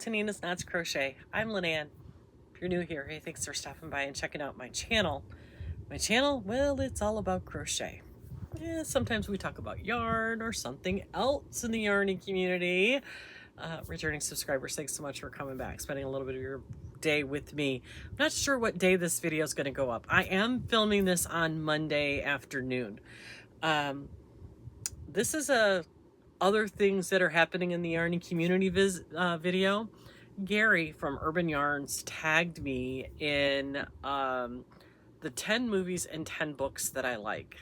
to Nina's Knots Crochet. I'm Lynanne. If you're new here, hey, thanks for stopping by and checking out my channel. My channel, well, it's all about crochet. Yeah, sometimes we talk about yarn or something else in the yarning community. Returning subscribers, thanks so much for coming back, spending a little bit of your day with me. I'm not sure what day this video is going to go up. I am filming this on Monday afternoon. This is other things that are happening in the yarning community video. Gary from Urban Yarns tagged me in the 10 movies and 10 books that I like,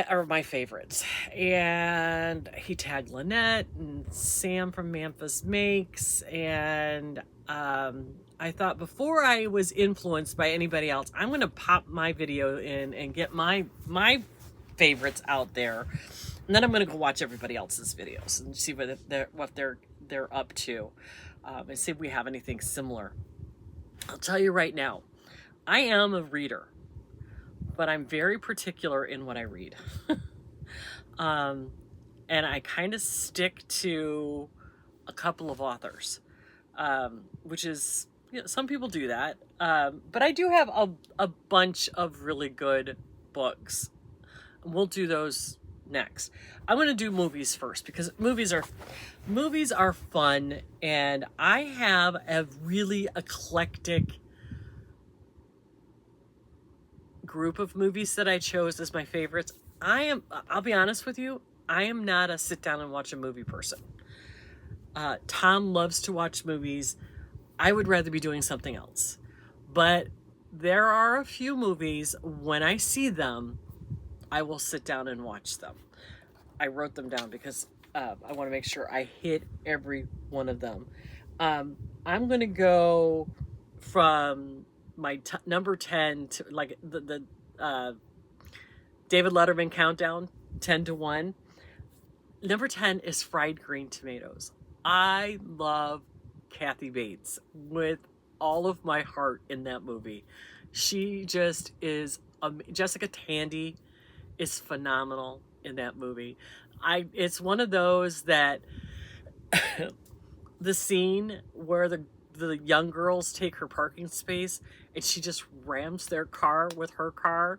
or my favorites. And he tagged Lynette and Sam from Memphis Makes. And I thought, before I was influenced by anybody else, I'm going to pop my video in and get my favorites out there. And then I'm going to go watch everybody else's videos and see what they're up to, and see if we have anything similar. I'll tell you right now, I am a reader, but I'm very particular in what I read. And I kind of stick to a couple of authors, which is, you know, some people do that. But I do have a bunch of really good books. We'll do those next. I'm going to do movies first because movies are fun, and I have a really eclectic group of movies that I chose as my favorites. I'll be honest with you, I am not a sit down and watch a movie person. Tom loves to watch movies. I would rather be doing something else. But there are a few movies, when I see them, I will sit down and watch them. I wrote them down because I want to make sure I hit every one of them. I'm going to go from my number 10 to like the David Letterman countdown, 10 to 1. Number 10 is Fried Green Tomatoes. I love Kathy Bates with all of my heart in that movie. She just is, Jessica Tandy is phenomenal in that movie. It's one of those that the scene where the young girls take her parking space and she just rams their car with her car.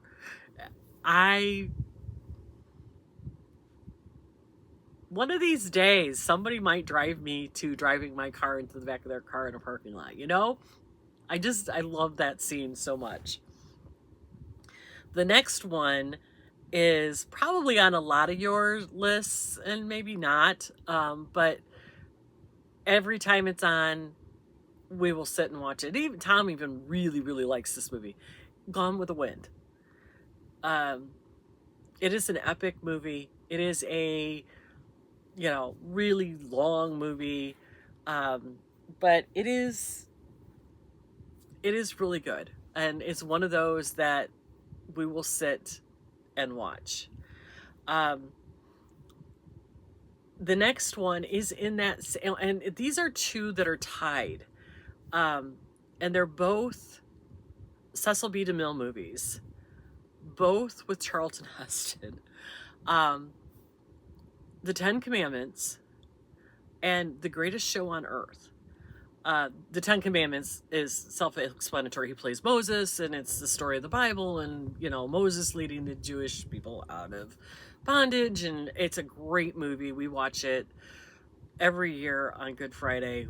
One of these days, somebody might drive me to driving my car into the back of their car in a parking lot, you know? I love that scene so much. The next one is probably on a lot of your lists and maybe not, but every time it's on, we will sit and watch it. Tom even really likes this movie, Gone with the Wind. It is an epic movie. It is a, you know, really long movie, but it is really good, and it's one of those that we will sit and watch. The next one is in that, and these are two that are tied, and they're both Cecil B. DeMille movies, both with Charlton Heston. The Ten Commandments and The Greatest Show on Earth. The Ten Commandments is self-explanatory. He plays Moses, and it's the story of the Bible, and, you know, Moses leading the Jewish people out of bondage, and it's a great movie. We watch it every year on Good Friday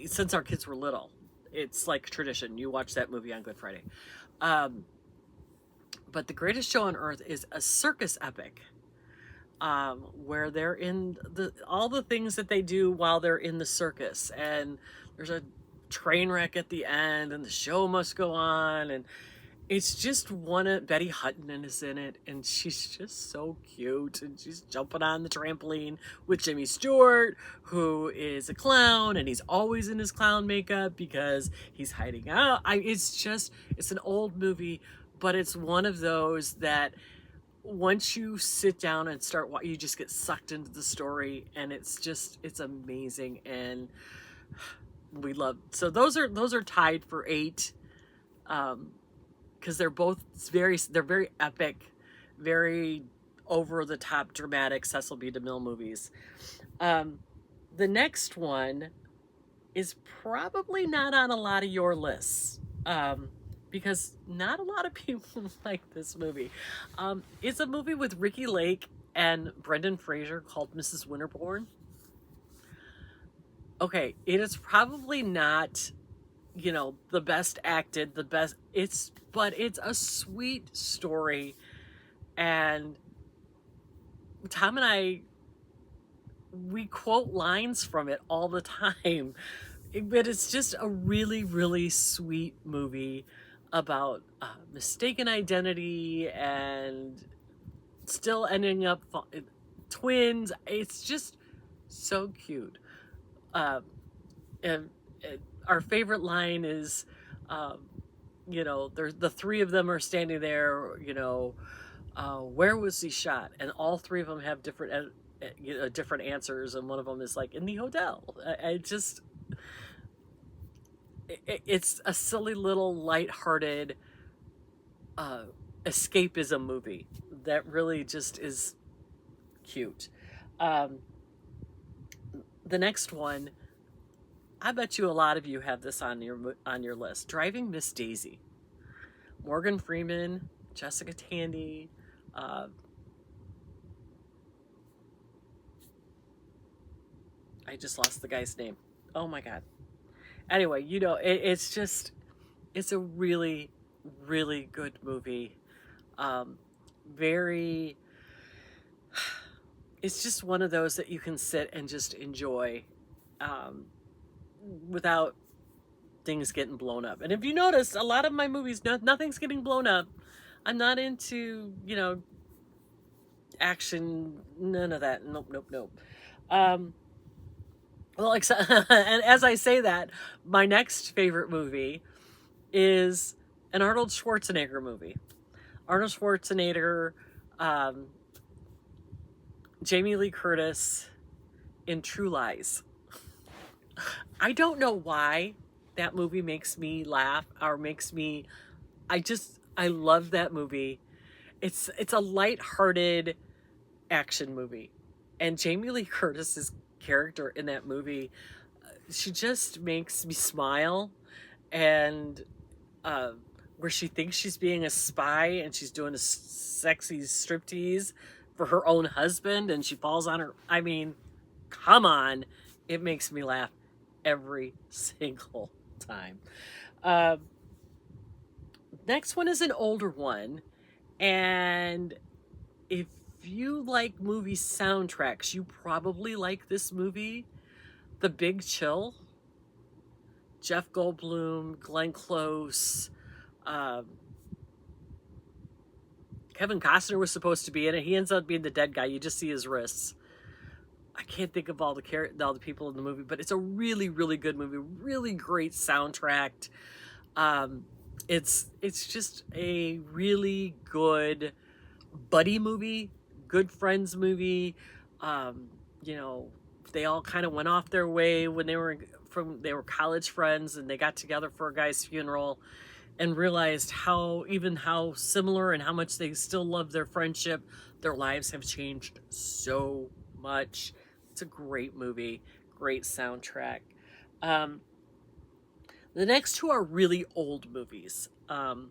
since our kids were little. It's like tradition. You watch that movie on Good Friday. But The Greatest Show on Earth is a circus epic, where they're in all the things that they do while they're in the circus, and there's a train wreck at the end, and the show must go on, and it's just Betty Hutton is in it, and she's just so cute, and she's jumping on the trampoline with Jimmy Stewart, who is a clown, and he's always in his clown makeup because he's hiding out. It's an old movie, but it's one of those that once you sit down and start, you just get sucked into the story, and it's amazing, and we love. So those are tied for 8, because they're very epic, very over the top, dramatic Cecil B. DeMille movies. The next one is probably not on a lot of your lists, because not a lot of people like this movie. It's a movie with Ricky Lake and Brendan Fraser called Mrs. Winterbourne. Okay, it is probably not, you know, the best acted, the best, but it's a sweet story. And Tom and I, we quote lines from it all the time. But it's just a really, really sweet movie about mistaken identity and still ending up twins. It's just so cute. And our favorite line is, you know, the three of them are standing there, you know, where was he shot? And all three of them have different, you know, different answers. And one of them is like, in the hotel. It's a silly little lighthearted escapism movie that really just is cute. The next one, I bet you a lot of you have this on your list. Driving Miss Daisy. Morgan Freeman, Jessica Tandy. I just lost the guy's name. Oh my God. Anyway, you know, it's a really, really good movie. It's just one of those that you can sit and just enjoy, without things getting blown up. And if you notice, a lot of my movies, nothing's getting blown up. I'm not into, you know, action, none of that. Nope, nope, nope. Well, and as I say that, my next favorite movie is an Arnold Schwarzenegger movie. Arnold Schwarzenegger, Jamie Lee Curtis in True Lies. I don't know why that movie makes me laugh or makes me, I love that movie. It's a lighthearted action movie. And Jamie Lee Curtis's character in that movie, she just makes me smile. And where she thinks she's being a spy and she's doing a sexy striptease for her own husband and she falls on her, I mean, come on. It makes me laugh every single time. Next one is an older one, and if you like movie soundtracks, you probably like this movie, The Big Chill. Jeff Goldblum, Glenn Close, Kevin Costner was supposed to be in it. He ends up being the dead guy. You just see his wrists. I can't think of all the people in the movie, but it's a really, really good movie. Really great soundtrack. It's just a really good buddy movie, good friends movie. You know, they all kind of went off their way when they were college friends and they got together for a guy's funeral and realized how similar and how much they still love their friendship. Their lives have changed so much. It's a great movie, great soundtrack. The next two are really old movies, and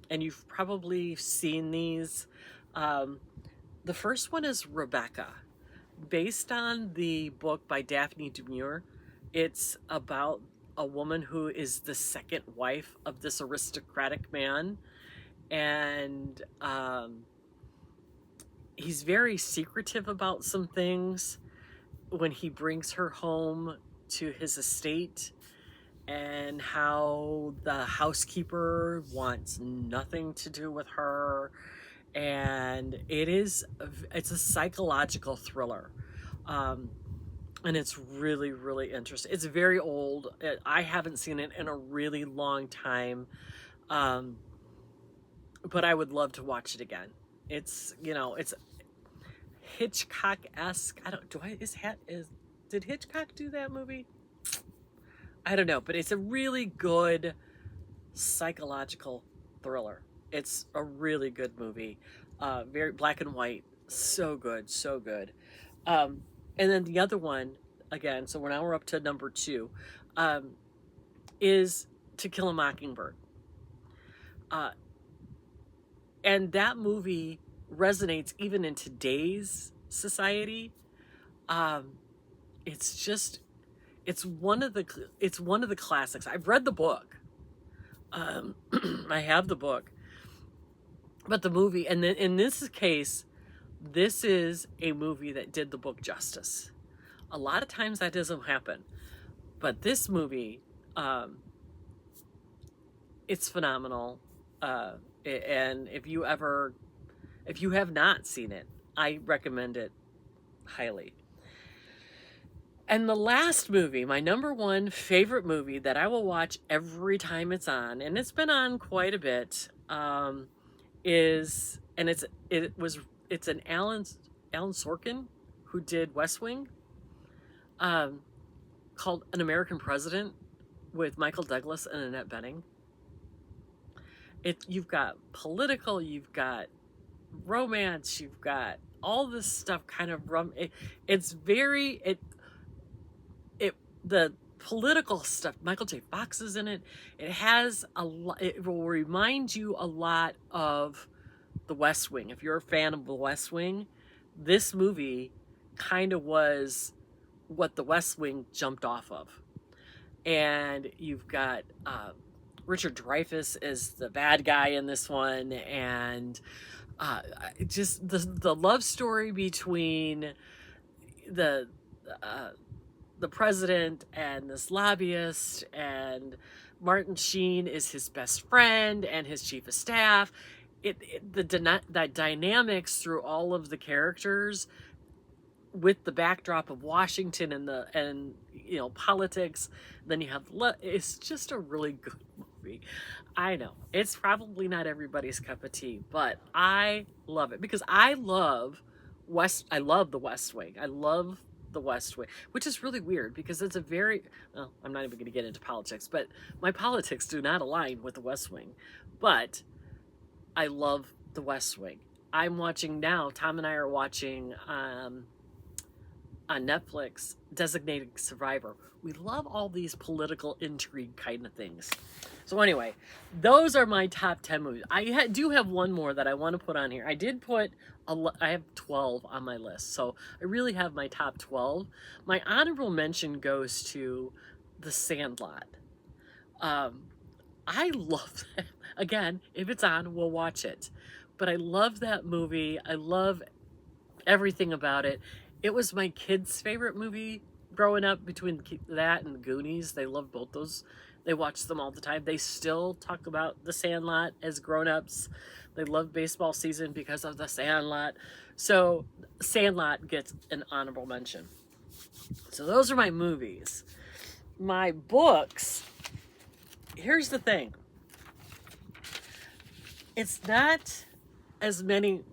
you've probably seen these. The first one is Rebecca, based on the book by Daphne du Maurier. It's about a woman who is the second wife of this aristocratic man, and he's very secretive about some things when he brings her home to his estate, and how the housekeeper wants nothing to do with her. And it's a psychological thriller. And it's really, really interesting. It's very old. I haven't seen it in a really long time. But I would love to watch it again. It's, you know, it's Hitchcock-esque. Did Hitchcock do that movie? I don't know, but it's a really good psychological thriller. It's a really good movie. Very black and white. So good, so good. And then the other one, again, so we're up to number 2. is To Kill a Mockingbird. And that movie resonates even in today's society. It's just, it's one of the classics. I've read the book. I have the book, but the movie, and then in this case, this is a movie that did the book justice. A lot of times that doesn't happen, but this movie, it's phenomenal. And if you have not seen it, I recommend it highly. And the last movie, my number one favorite movie that I will watch every time it's on, and it's been on quite a bit, it's an Alan Sorkin who did West Wing, called An American President with Michael Douglas and Annette Bening. You've got political, you've got romance, you've got all this stuff kind of the political stuff. Michael J. Fox is in it. It has a lot. It will remind you a lot of The West Wing. If you're a fan of The West Wing, this movie kind of was what The West Wing jumped off of. And you've got Richard Dreyfuss is the bad guy in this one, and just the love story between the president and this lobbyist, and Martin Sheen is his best friend and his chief of staff. The dynamics through all of the characters, with the backdrop of Washington and politics. Then you have, it's just a really good movie. I know it's probably not everybody's cup of tea, but I love it because I love the West Wing. I love the West Wing, which is really weird because it's I'm not even going to get into politics, but my politics do not align with the West Wing, but I love the West Wing. I'm watching now, Tom and I are watching on Netflix, Designated Survivor. We love all these political intrigue kind of things. So anyway, those are my top 10 movies. I do have one more that I want to put on here. I have 12 on my list, so I really have my top 12. My honorable mention goes to The Sandlot. I love that. Again, if it's on, we'll watch it. But I love that movie. I love everything about it. It was my kids' favorite movie growing up, between that and the Goonies. They love both those. They watch them all the time. They still talk about The Sandlot as grown-ups. They love baseball season because of The Sandlot. So Sandlot gets an honorable mention. So those are my movies. My books, here's the thing. It's not as many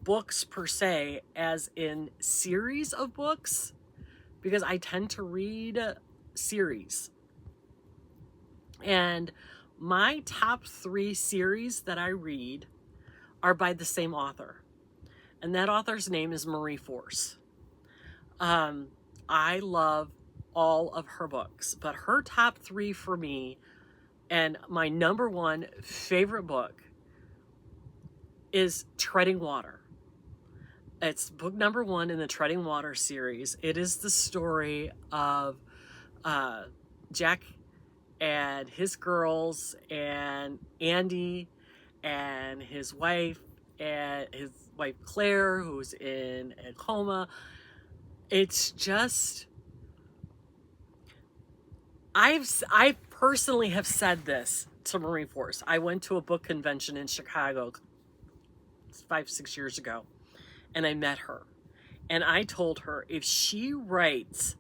books per se as in series of books, because I tend to read series. And my top 3 series that I read are by the same author. And that author's name is Marie Force. I love all of her books, but her top 3 for me, and my number 1 favorite book, is Treading Water. It's book number 1 in the Treading Water series. It is the story of Jack and his girls and Andy and his wife Claire, who's in a coma. It's just, I personally have said this to Marie Force. I went to a book convention in Chicago 5-6 years ago, and I met her, and I told her, if she writes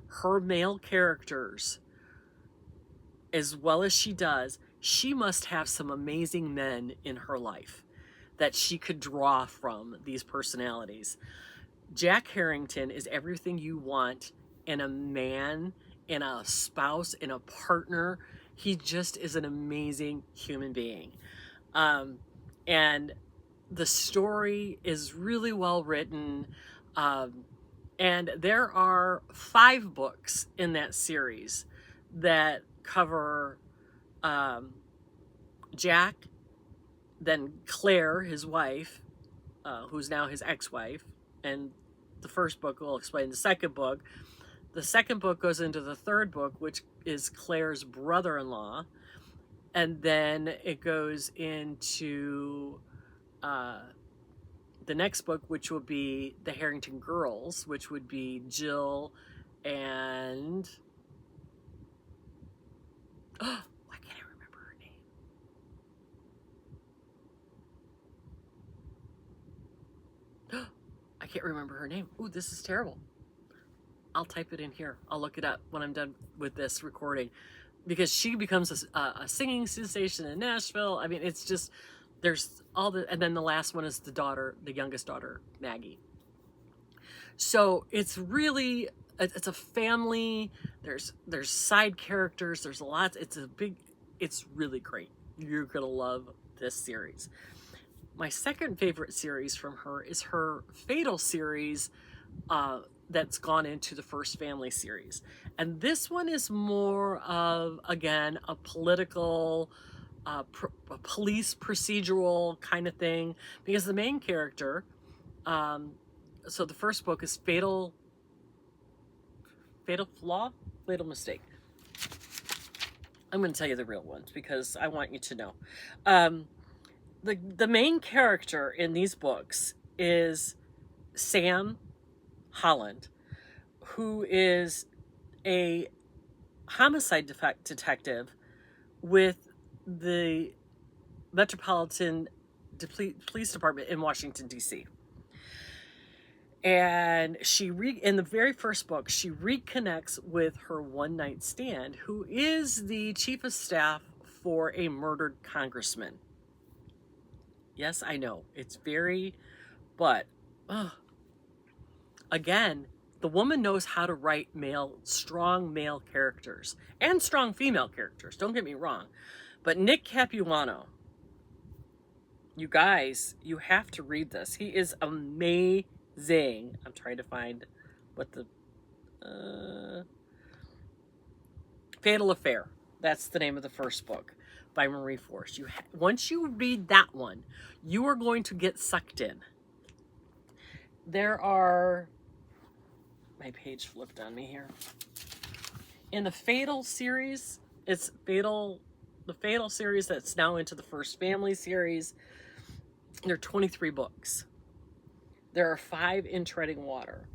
her male characters as well as she does, she must have some amazing men in her life that she could draw from these personalities. Jack Harrington is everything you want in a man, in a spouse, in a partner. He just is an amazing human being. And the story is really well written. And there are 5 books in that series. that cover Jack, then Claire, his wife, who's now his ex-wife, and the first book will explain the second book. The second book goes into the third book, which is Claire's brother-in-law, and then it goes into the next book, which will be the Harrington Girls, which would be Jill and why can't I remember her name? I can't remember her name. Ooh, this is terrible. I'll type it in here. I'll look it up when I'm done with this recording, because she becomes a singing sensation in Nashville. I mean, it's just, there's all the, and then the last one is the daughter, the youngest daughter, Maggie. So it's really, it's a family. There's side characters. There's lots. It's really great. You're gonna love this series. My second favorite series from her is her Fatal series, that's gone into the First Family series. And this one is more of, again, a political, a police procedural kind of thing, because the main character, so the first book is Fatal Flaw? Fatal Mistake. I'm going to tell you the real ones because I want you to know. The main character in these books is Sam Holland, who is a homicide detective with the Metropolitan Police Department in Washington, D.C. And in the very first book, she reconnects with her one-night stand, who is the chief of staff for a murdered congressman. Yes, I know, it's very, but again, the woman knows how to write strong male characters and strong female characters. Don't get me wrong, but Nick Capuano, you guys, you have to read this. He is amazing. I'm trying to find what the Fatal Affair. That's the name of the first book by Marie Force. Once you read that one, you are going to get sucked in. There are, my page flipped on me here. In the Fatal series, it's the Fatal series that's now into the First Family series. There are 23 books. There are 5 in Treading Water.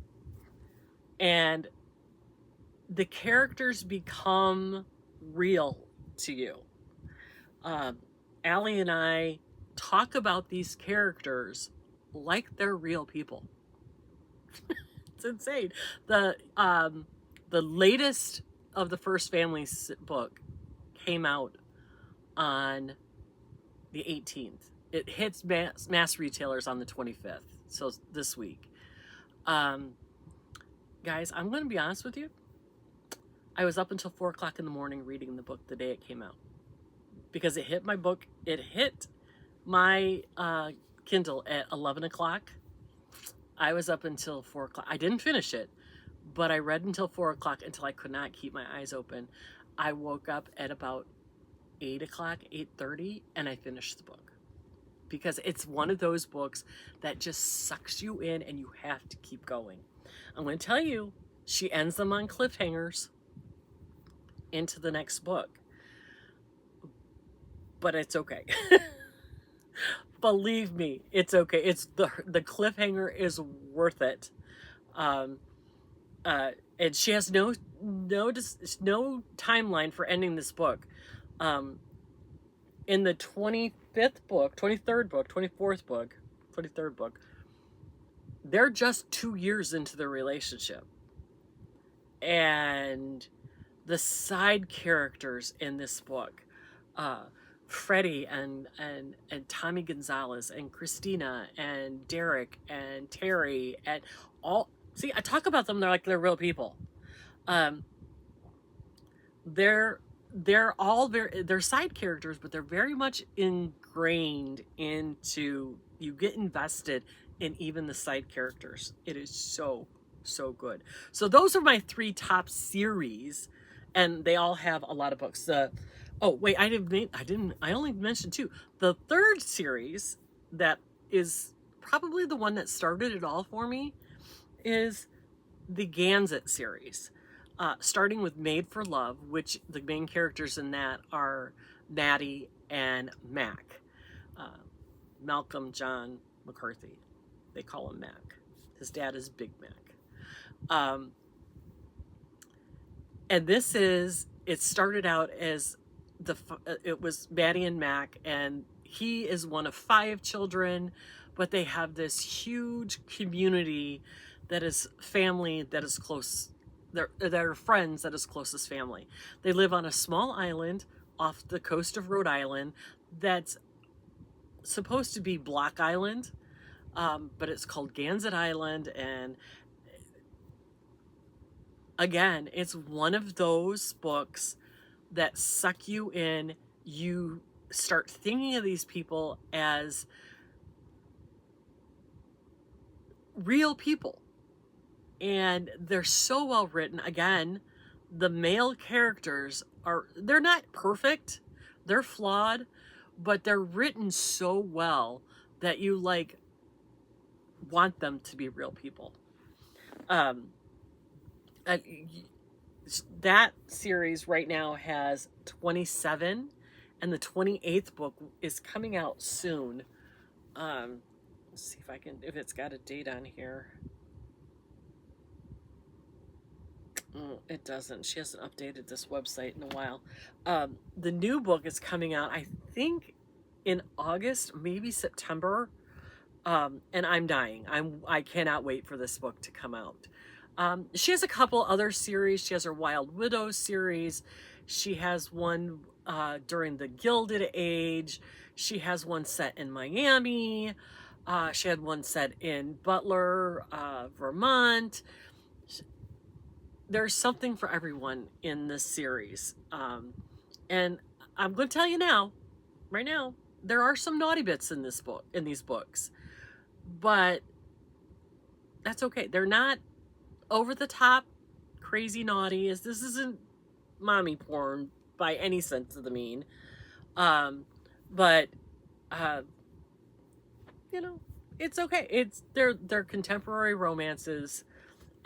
And the characters become real to you. Allie and I talk about these characters like they're real people. It's insane. The latest of the First Family book came out on the 18th. It hits mass retailers on the 25th, so this week. Guys, I'm going to be honest with you. I was up until 4 o'clock in the morning reading the book the day it came out, because it hit my book. It hit my Kindle at 11 o'clock. I was up until 4 o'clock. I didn't finish it, but I read until 4 o'clock until I could not keep my eyes open. I woke up at about 8 o'clock, 8:30, and I finished the book. Because it's one of those books that just sucks you in and you have to keep going. I'm going to tell you, she ends them on cliffhangers into the next book. But it's okay. Believe me, it's okay. It's the cliffhanger is worth it. And she has no timeline for ending this book. In the 23rd book, 23rd book, they're just 2 years into their relationship. And the side characters in this book, Freddie and Tommy Gonzalez and Christina and Derek and Terry and all, see, I talk about them, they're like they're real people. They're side characters, but they're very much ingrained into, you get invested in even the side characters. It is so good. So those are my 3 top series. and they all have a lot of books. Oh wait, I only mentioned two. The third series that is probably the one that started it all for me is the GANSSETTE series, starting with Made for Love, which the main characters in that are Maddie and Mac. Malcolm John McCarthy. They call him Mac. His dad is Big Mac. And it started out as it was Maddie and Mac, and he is one of 5 children, but they have this huge community that is family that is close. They're friends that is close as family. They live on a small island off the coast of Rhode Island that's supposed to be Block Island, but it's called GANSSETTE Island. And again, it's one of those books that suck you in. You start thinking of these people as real people, and they're so well written. Again, the male characters they're not perfect, they're flawed, but they're written so well that you want them to be real people. That series right now has 27, and the 28th book is coming out soon. Let's see if it's got a date on here. It doesn't. She hasn't updated this website in a while. The new book is coming out, I think, in August, maybe September. And I'm dying. I cannot wait for this book to come out. She has a couple other series. She has her Wild Widows series. She has one during the Gilded Age. She has one set in Miami. She had one set in Butler, Vermont. There's something for everyone in this series. And I'm going to tell you right now, there are some naughty bits in these books, but that's okay. They're not over the top, crazy naughty. This isn't mommy porn by any sense of the mean. But it's okay. They're contemporary romances,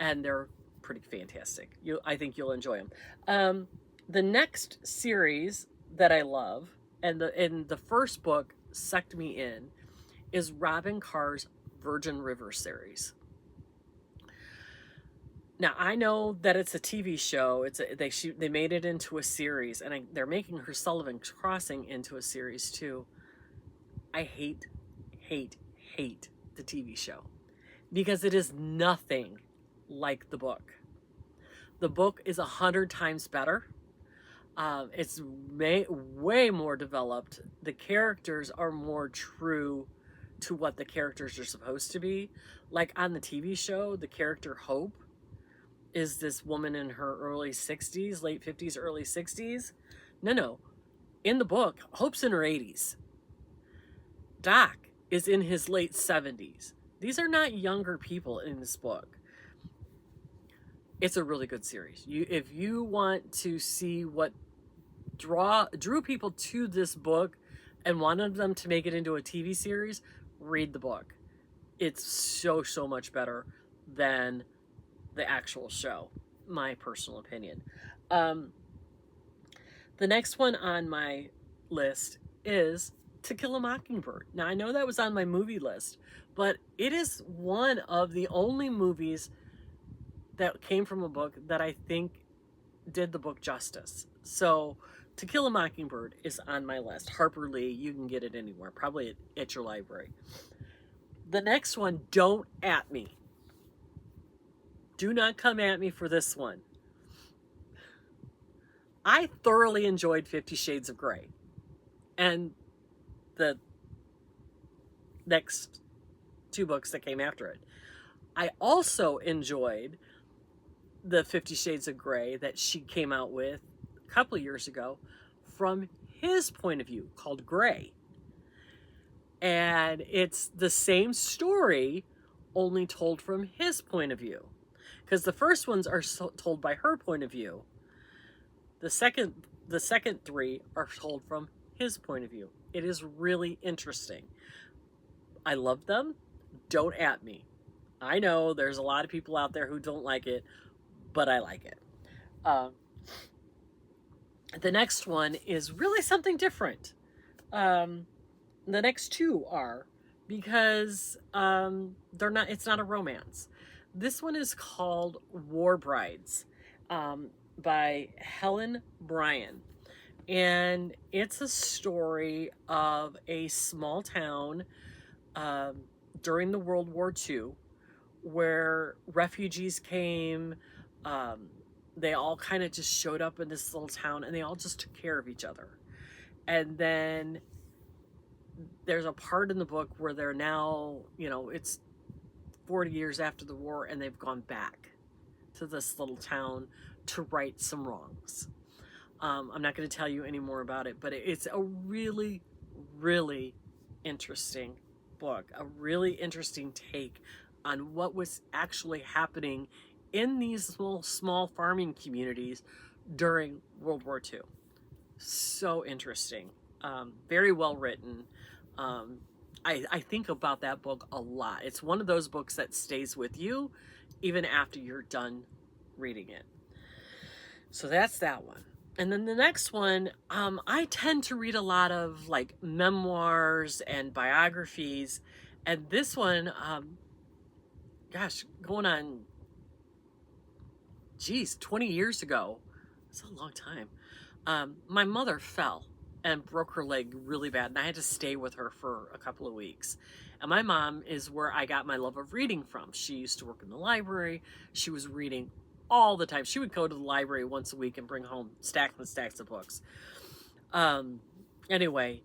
and they're pretty fantastic. I think you'll enjoy them. The next series that I love, and the first book sucked me in, is Robyn Carr's Virgin River series. Now, I know that it's a TV show. They made it into a series, and they're making Her Sullivan's Crossing into a series too. I hate the TV show because it is nothing like the book. The book is 100 times better. It's way more developed. The characters are more true to what the characters are supposed to be. Like on the TV show, the character Hope is this woman in her early 60s, late 50s, early 60s. No. In the book, Hope's in her 80s. Doc is in his late 70s. These are not younger people in this book. It's a really good series. If you want to see what drew people to this book and wanted them to make it into a TV series, read the book. It's so much better than the actual show, my personal opinion. The next one on my list is To Kill a Mockingbird. Now, I know that was on my movie list, but it is one of the only movies that came from a book that I think did the book justice. So To Kill a Mockingbird is on my list. Harper Lee, you can get it anywhere, probably at your library. The next one, don't at me. Do not come at me for this one. I thoroughly enjoyed 50 Shades of Grey. And the next 2 books that came after it. I also enjoyed the 50 Shades of Grey that she came out with a couple of years ago from his point of view, called Grey. And it's the same story, only told from his point of view. Because the first ones are told by her point of view. The second three are told from his point of view. It is really interesting. I love them. Don't at me. I know there's a lot of people out there who don't like it, but I like it. The next one is really something different. The next two are, because it's not a romance. This one is called War Brides, by HELEN BRYAN. And it's a story of a small town during the World War II where refugees came. They all kind of just showed up in this little town, and they all just took care of each other. And then there's a part in the book where they're now, it's 40 years after the war, and they've gone back to this little town to right some wrongs. I'm not going to tell you any more about it, but it's a really, really interesting book, a really interesting take on what was actually happening in these small farming communities during World War II. So interesting. Very well written. I think about that book a lot. It's one of those books that stays with you even after you're done reading it. So that's that one. And then the next one, I tend to read a lot of like memoirs and biographies. And this one, gosh, going on, 20 years ago. It's a long time. My mother fell and broke her leg really bad, and I had to stay with her for a couple of weeks. And my mom is where I got my love of reading from. She used to work in the library. She was reading all the time. She would go to the library once a week and bring home stacks and stacks of books. Anyway,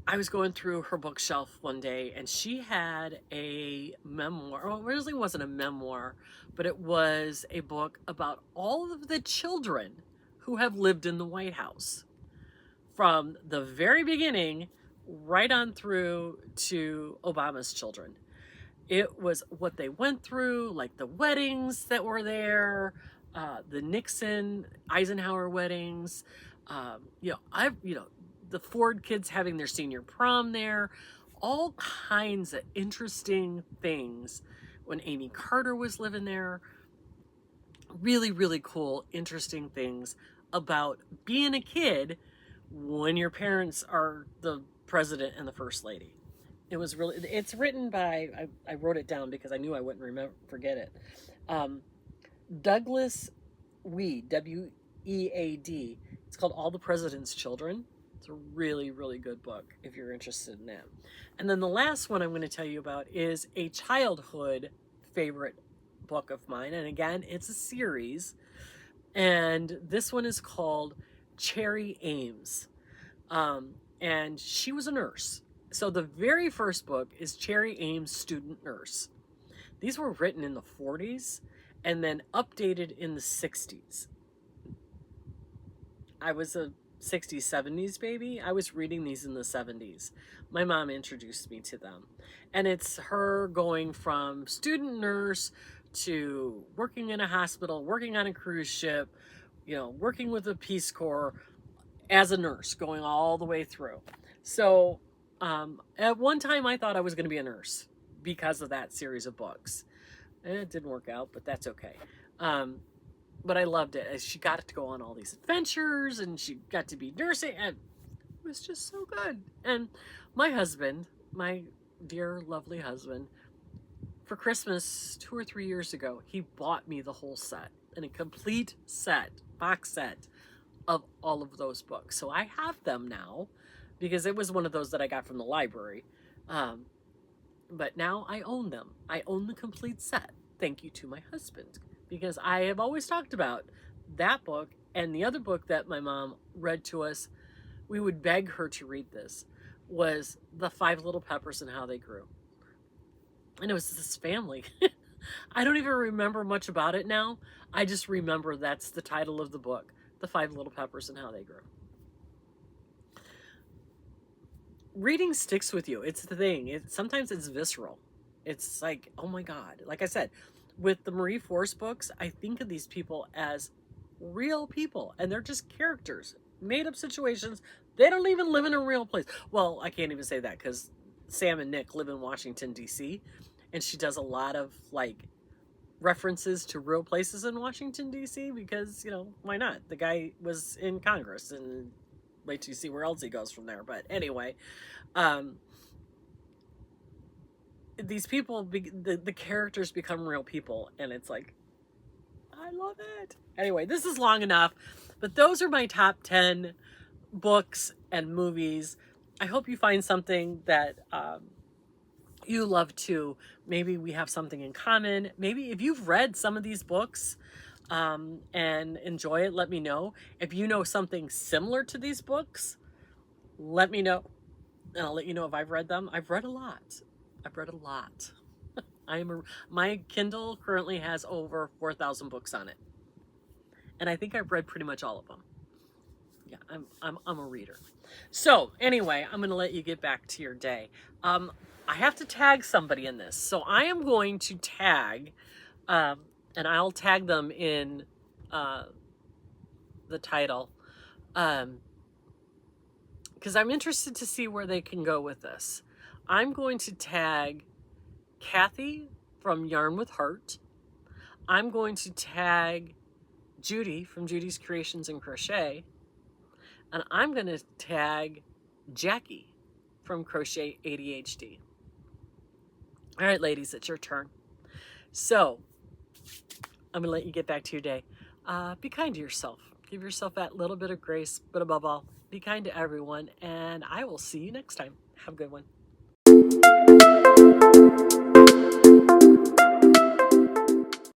I was going through her bookshelf one day, and she had a memoir. Well, it really wasn't a memoir, but it was a book about all of the children who have lived in the White House from the very beginning right on through to Obama's children. It was what they went through, like the weddings that were there, the Nixon, Eisenhower weddings, the Ford kids having their senior prom there, all kinds of interesting things when Amy Carter was living there. Really, really cool, interesting things about being a kid when your parents are the president and the first lady. It was really, it's written by, I wrote it down because I knew I wouldn't forget it. Douglas WEAD, W-E-A-D. It's called All the President's Children. It's a really, really good book if you're interested in that. And then the last one I'm going to tell you about is a childhood favorite book of mine. And again, it's a series. And this one is called Cherry Ames. And she was a nurse. So the very first book is Cherry Ames, Student Nurse. These were written in the 40s and then updated in the 60s. I was a 60s, 70s baby. I was reading these in the 70s. My mom introduced me to them. And it's her going from student nurse to working in a hospital, working on a cruise ship, working with the Peace Corps as a nurse, going all the way through. So at one time I thought I was going to be a nurse because of that series of books. And it didn't work out, but that's okay. But I loved it. She got to go on all these adventures, and she got to be nursing, and it was just so good. And my husband, my dear, lovely husband, for Christmas 2 or 3 years ago, he bought me the whole set, and a complete set, box set of all of those books. So I have them now because it was one of those that I got from the library. But now I own them. I own the complete set. Thank you to my husband, because I have always talked about that book and the other book that my mom read to us. We would beg her to read this, was The 5 Little Peppers and How They Grew. And it was this family. I don't even remember much about it now. I just remember that's the title of the book, The 5 Little Peppers and How They Grew. Reading sticks with you. It's the thing. Sometimes it's visceral. It's like, oh my God. Like I said, with the Marie Force books, I think of these people as real people, and they're just characters, made up situations. They don't even live in a real place. Well, I can't even say that because Sam and Nick live in Washington, D.C., and she does a lot of like references to real places in Washington, D.C. because, you know, why not? The guy was in Congress, and wait till you see where else he goes from there. But anyway, these people, the characters become real people, and it's like, I love it. Anyway, this is long enough, but those are my top 10 books and movies. I hope you find something that you love too. Maybe we have something in common. Maybe if you've read some of these books and enjoy it, let me know. If you know something similar to these books, let me know, and I'll let you know if I've read them. I've read a lot. I've read a lot. My Kindle currently has over 4,000 books on it, and I think I've read pretty much all of them. Yeah, I'm a reader. So anyway, I'm going to let you get back to your day. I have to tag somebody in this, so I am going to tag, and I'll tag them in the title, because I'm interested to see where they can go with this. I'm going to tag Kathy from Yarn with Heart. I'm going to tag Judy from Judy's Creations and Crochet. And I'm going to tag Jackie from Crochet ADHD. All right, ladies, it's your turn. So I'm going to let you get back to your day. Be kind to yourself. Give yourself that little bit of grace, but above all, be kind to everyone. And I will see you next time. Have a good one.